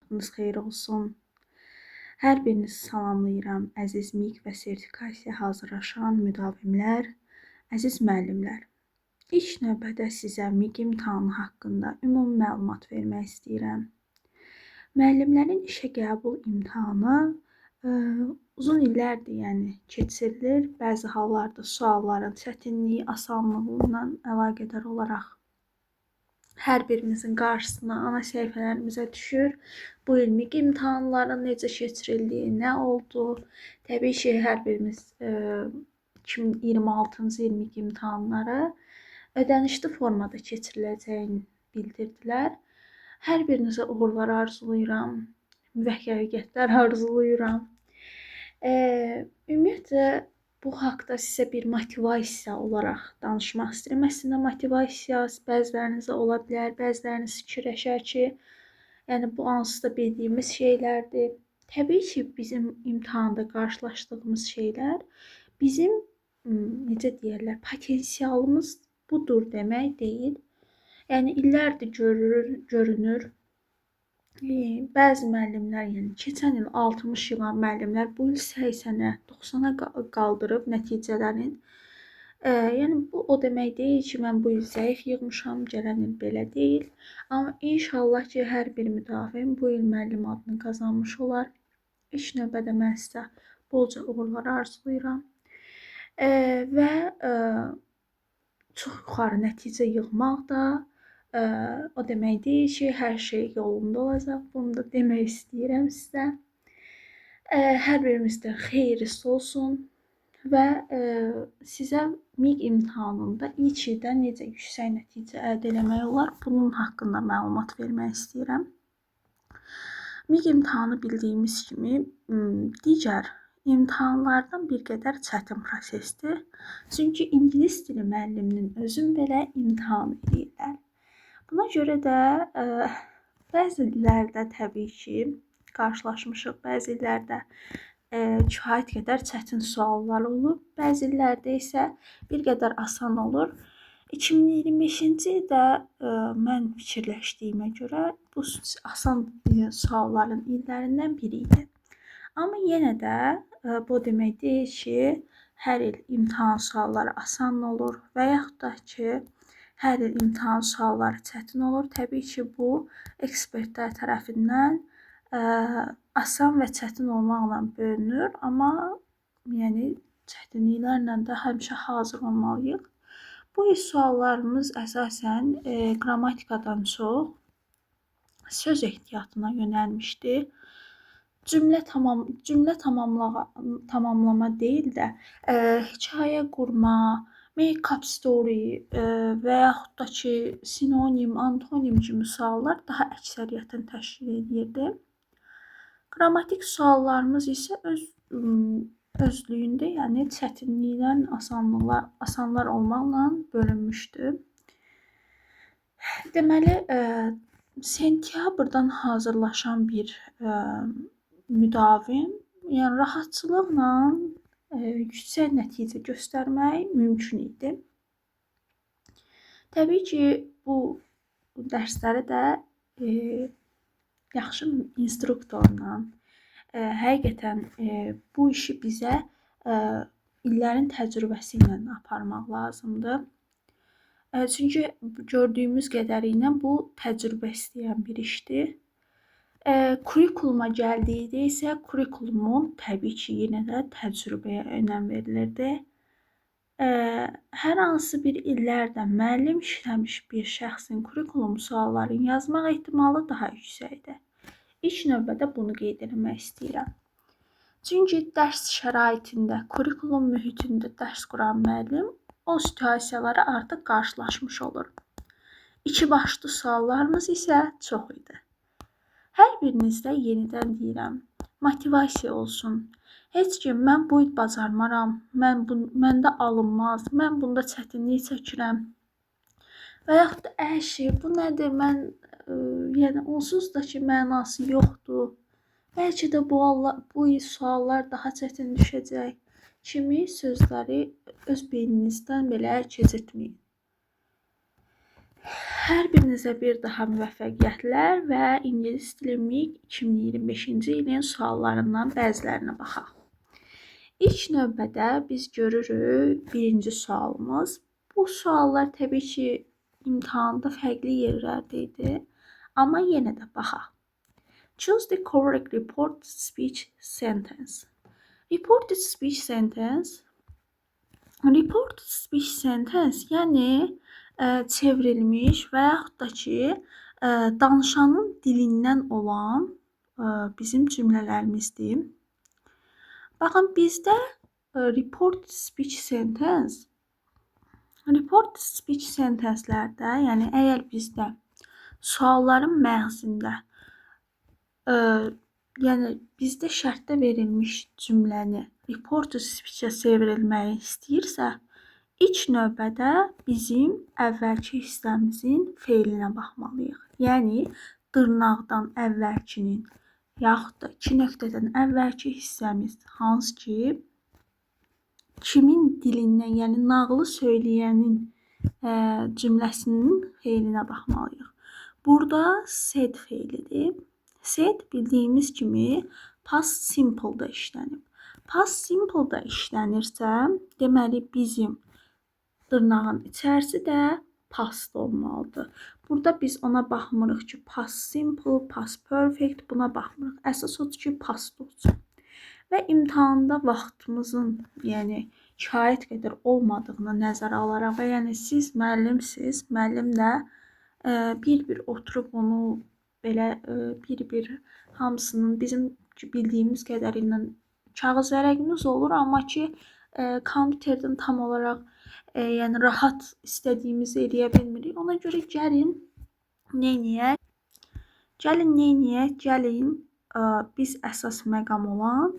Vaxtınız xeyir olsun. Hər birinizi salamlayıram. Əziz MİQ və sertifikasiya hazırlaşan müdavimlər, əziz müəllimlər. İlk növbədə sizə MİQ imtahanı haqqında ümumi məlumat vermək istəyirəm. Müəllimlərin işə qəbul imtahanı uzun illərdir, keçirilir. Bəzi hallarda sualların çətinliyi, asanlığından əlaqədar olaraq hər birimizin qarşısına ana səhifələrimizə düşür. Bu il MİQ imtahanları necə keçirildi, nə oldu? Təbii ki, hər birimiz 2026-cı il MİQ imtahanları ödənişli formada keçiriləcəyini bildirdilər. Hər birinizə uğurlar arzulayıram, müvəffəqiyyətlər arzulayıram. Ümumiyyətlə, bu haqda sizə bir motivasiya olaraq danışmaq istəyirəm. Əslində motivasiya bəzilərinizə ola bilər, bəziləriniz fikirləşər ki, bu hansısa bildiyimiz şeylərdir. Təbii ki, bizim imtahanda qarşılaşdığımız şeylər bizim potensialımız budur demək deyil. İllərdir görünür. Bəzi müəllimlər, keçən il 60 yığan müəllimlər bu il 80-ə, 90-a qaldırıb nəticələrin. Bu o demək deyil ki, mən bu il zəif yığmışam, gələn il belə deyil. Amma inşallah ki, hər bir müdavim bu il müəllim adını qazanmış olar. İlk növbədə mən sizə bolca uğurlar arzulayıram. Və çox yuxarı nəticə yığmaq da o demək deyil ki, hər şey yolunda olacaq. Bunu da demək istəyirəm sizə. Hər birimizdə xeyirlisi olsun və sizə MİQ imtahanında ilk ildən necə yüksək nəticə əldə etmək olar, bunun haqqında məlumat vermək istəyirəm. MİQ imtahanı bildiyimiz kimi digər imtahanlardan bir qədər çətin prosesdir. Çünki ingilis dili müəlliminin özün belə imtahan edirlər. Buna görə də bəzi illərdə təbii ki, qarşılaşmışıq, bəzi illərdə kifayət qədər çətin suallar olub, bəzi illərdə isə bir qədər asan olur. 2025-ci ildə mən fikirləşdiyimə görə bu asan sualların illərindən biri idi. Amma yenə də bu demək deyil ki, hər il imtahan sualları asan olur və yaxud da ki, hər il imtahan sualları çətin olur. Təbii ki, bu ekspertlər tərəfindən asan və çətin olmaqla bölünür, amma çətinliklərlə də həmişə hazır olmalıyıq. Bu il suallarımız əsasən qrammatikadan çox söz ehtiyatına yönəlmişdi. Cümlə tamamlama deyil də hekayə qurma, make-up story və yaxud da ki, sinonim, antonim kimi suallar daha əksəriyyətən təşkil edirdi. Qrammatik suallarımız isə özlüyündə, çətinliklərin asanlar olmaqla bölünmüşdü. Deməli, sentyabrdan hazırlaşan bir müdavim rahatçılıqla yüksək nəticə göstərmək mümkün idi. Təbii ki, bu dərsləri də yaxşı instruktorla, həqiqətən bu işi bizə illərin təcrübəsi ilə aparmaq lazımdır. Çünki gördüyümüz qədərilə bu təcrübə istəyən bir işdir. Kurikuluma gəldikdə isə kurikulumun təbii ki, yenə də təcrübəyə önəm verilirdi. Hər hansı bir illərdə müəllim işləmiş bir şəxsin kurikulum suallarını yazmaq ehtimalı daha yüksəkdir. İlk növbədə bunu qeyd etmək istəyirəm. Çünki dərs şəraitində, kurikulum mühitində dərs quran müəllim o situasiyalara artıq qarşılaşmış olur. İki başlı suallarımız isə çox idi. Hər birinizdə yenidən deyirəm, motivasiya olsun. Heç kim, mən bu il bacarmaram, məndə alınmaz, mən bunda çətinlik çəkirəm. Və yaxud da bu nədir, onsuz da ki, mənası yoxdur. Bəlkə də bu il suallar daha çətin düşəcək kimi sözləri öz beyninizdən belə keçirtməyin. Hər birinizə bir daha müvəffəqiyyətlər və İngilis dili MİQ 2025-ci ilin suallarından bəzilərinə baxaq. İlk növbədə biz görürük birinci sualımız. Bu suallar təbii ki, imtahanda fərqli yerlərdə idi, amma yenə də baxaq. Choose the correct reported speech sentence. Reported speech sentence yəni çevrilmiş və yaxud da ki, danışanın dilindən olan bizim cümlələrimizdir. Baxın, bizdə reported speech sentencelərdə, yəni əgər bizdə sualların məğzində, yəni bizdə şərtdə verilmiş cümləni reported speech-ə çevrilməyi istəyirsə, İlk növbədə bizim əvvəlki hissəmizin feilinə baxmalıyıq. Yəni, dırnaqdan əvvəlkinin, yaxud da 2 nöqtədən əvvəlki hissəmiz hansı ki, kimin dilindən, yəni nağılı söyləyənin cümləsinin feilinə baxmalıyıq. Burada said feilidir. Said bildiyimiz kimi past simple-da işlənib. Past simple-da işlənirsə, deməli bizim dırnağın içərisi də past olmalıdır. Burada biz ona baxmırıq ki, past simple, past perfect, buna baxmırıq. Əsas odur ki, past olsun. Və imtahanda vaxtımızın, yəni kifayət qədər olmadığını nəzərə alaraq və yəni siz müəllimsiz, müəllim də bir-bir oturub onu belə bir-bir hamısının bizim bildiyimiz qədərilə kağız vərəqimiz olur, amma ki, kompüterdən tam olaraq yəni rahat istədiyimizi eləyə bilmirik. Ona görə gəlin neyniyək? Gəlin biz əsas məqam olan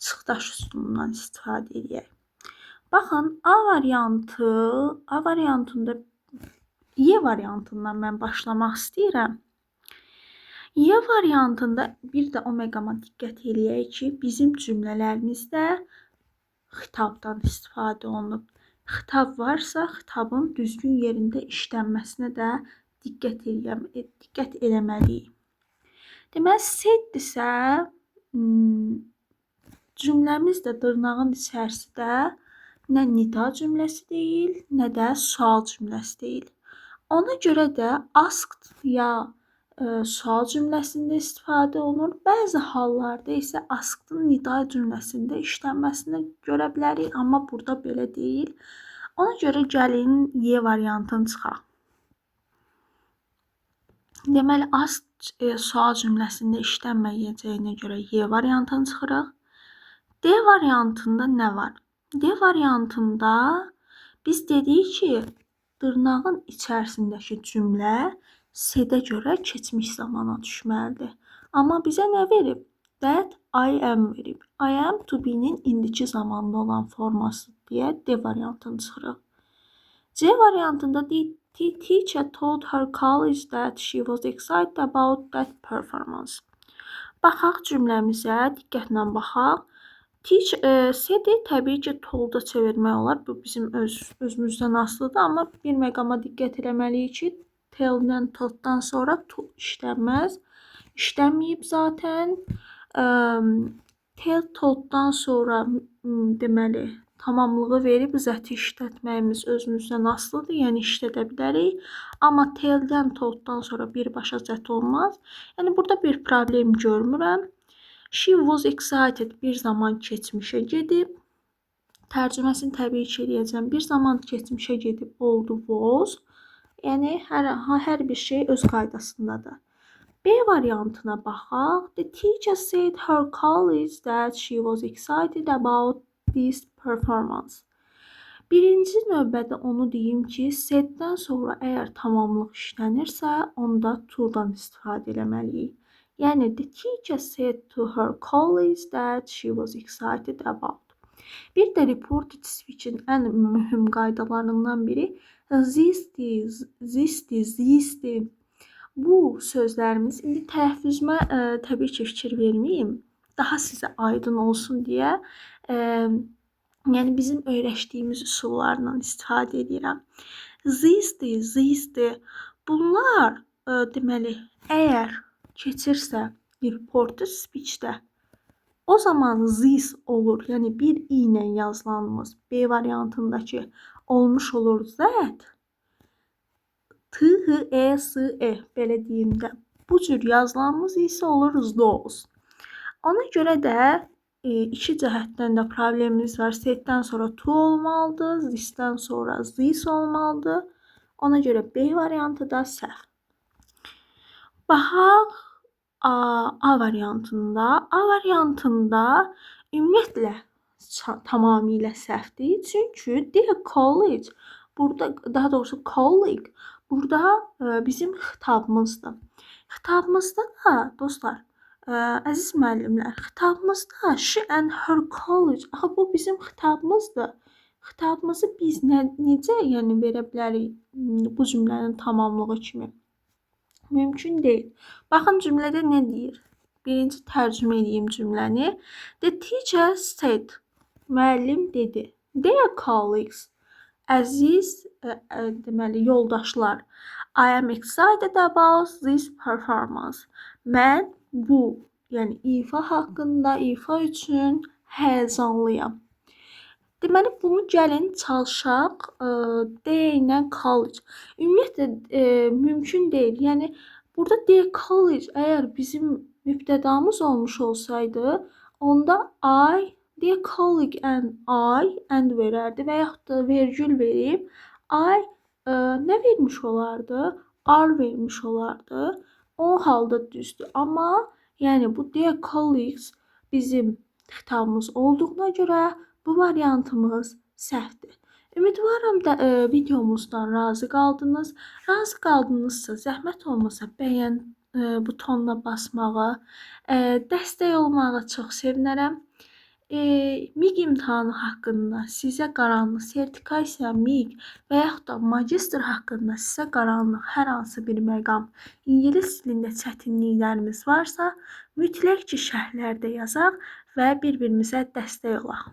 çıxdaş üslubundan istifadə edək. Baxın, A variantında Y variantından mən başlamaq istəyirəm. Y variantında bir də o məqama diqqət eləyək ki, bizim cümlələrimizdə xitabdan istifadə olunub. Xitab varsa, xitabın düzgün yerində işlənməsinə də diqqət eləməliyik. Deməli, saiddirsə, cümləmiz də dırnağın içərisidə nə nida cümləsi deyil, nə də sual cümləsi deyil. Ona görə də asked ya sual cümləsində istifadə olunur. Bəzi hallarda isə askedın nida cümləsində işlənməsini görə bilərik, amma burada belə deyil. Ona görə gəlin Y variantını çıxaq. Deməli, asked sual cümləsində işlənməyəcəyinə görə Y variantını çıxırıq. D variantında nə var? D variantında biz dedik ki, dırnağın içərisindəki cümlə said'ə görə keçmiş zamana düşməlidir. Amma bizə nə verib? That I am verib. I am to be-nin indiki zamanda olan forması deyə D variantını çıxırıq. C variantında the teacher told her colleagues that she was excited about that performance. Baxaq cümləmizə, diqqətlə baxaq. Said'i təbii ki, told-a çevirmək olar. Bu bizim özümüzdən asılıdır, amma bir məqama diqqət eləməliyik ki, tell-dən, told-dan sonra to işlənməz. İşlənməyib zaten. Tell, told-dan sonra deməli tamamlığı verib zəti işlətməyimiz özümüzdən asılıdır, yəni işlədə bilərik. Amma tell-dən, told-dan sonra birbaşa zət olmaz. Yəni burada bir problem görmürəm. She was excited bir zaman keçmişə gedib. Tərcüməsini təbii ki, eləyəcəm. Bir zaman keçmişə gedib oldu was. Yəni hər bir şey öz qaydasındadır. B variantına baxaq. The teacher said her colleagues that she was excited about this performance. Birinci növbədə onu deyim ki, said'dən sonra əgər tamamlıq işlənirsə, onda to'dan istifadə eləməliyik. Yəni, the teacher said to her colleagues that she was excited about. Bir də reported speech-in ən mühüm qaydalarından biri this'dir. Bu sözlərimiz, indi tələffüzümə təbii ki, fikir verməyim. Daha sizə aydın olsun deyə, yəni bizim öyrəşdiyimiz üsullarla istifadə edirəm. These. Bunlar deməli, əgər keçirsə reported speech-də, o zaman this olur. Yəni bir i ilə yazılanımız B variantındakı olmuş olur that. T, h, e, s, e belə deyim də. Bu cür yazılanımız isə olur those. Ona görə də iki cəhətdən də problemimiz var. Setdən sonra to olmalıdır, thisdən sonra this olmalıdır. Ona görə B variantı da səhv. Baxaq A variantında. A variantında ümumiyyətlə tamamilə səhvdir. Çünki dear college, burada daha doğrusu colleague, burada bizim xitabımızdır. Xitabımızda da dostlar, əziz müəllimlər, xitabımızda she and her college. Axı bu bizim xitabımızdır. Xitabımızı biz necə verə bilərik bu cümlənin tamamlığı kimi? Mümkün deyil. Baxın cümlədə nə deyir? Birinci tərcümə edeyim cümləni. The teacher said. Müəllim dedi. Their colleagues. Əziz deməli yoldaşlar. I am excited about this performance. Mən bu, yəni ifa haqqında, ifa üçün həyəcanlıyam. Deməli, bunu gəlin çalışaq D ilə college. Ümumiyyətlə mümkün deyil. Yəni burada D college əgər bizim mübtədamız olmuş olsaydı, onda I, D colleague and verərdi və yaxud da vergül verib I nə vermiş olardı? R vermiş olardı. O halda düzdür. Amma yəni bu D colleagues bizim xitabımız olduğuna görə bu variantımız səhvdir. Ümidvaram da videomuzdan razı qaldınız. Razı qaldınızsa zəhmət olmasa bəyən butonuna basmağı, dəstək olmağı çox sevinərəm. MİQ imtahanı haqqında sizə qaranlıq sertifikasiya, MİQ və yaxud da magistr haqqında sizə qaranlıq hər hansı bir məqam, ingilis dilində çətinliklərimiz varsa, mütləq ki şərhlərdə yazaq və bir-birimizə dəstək olaq.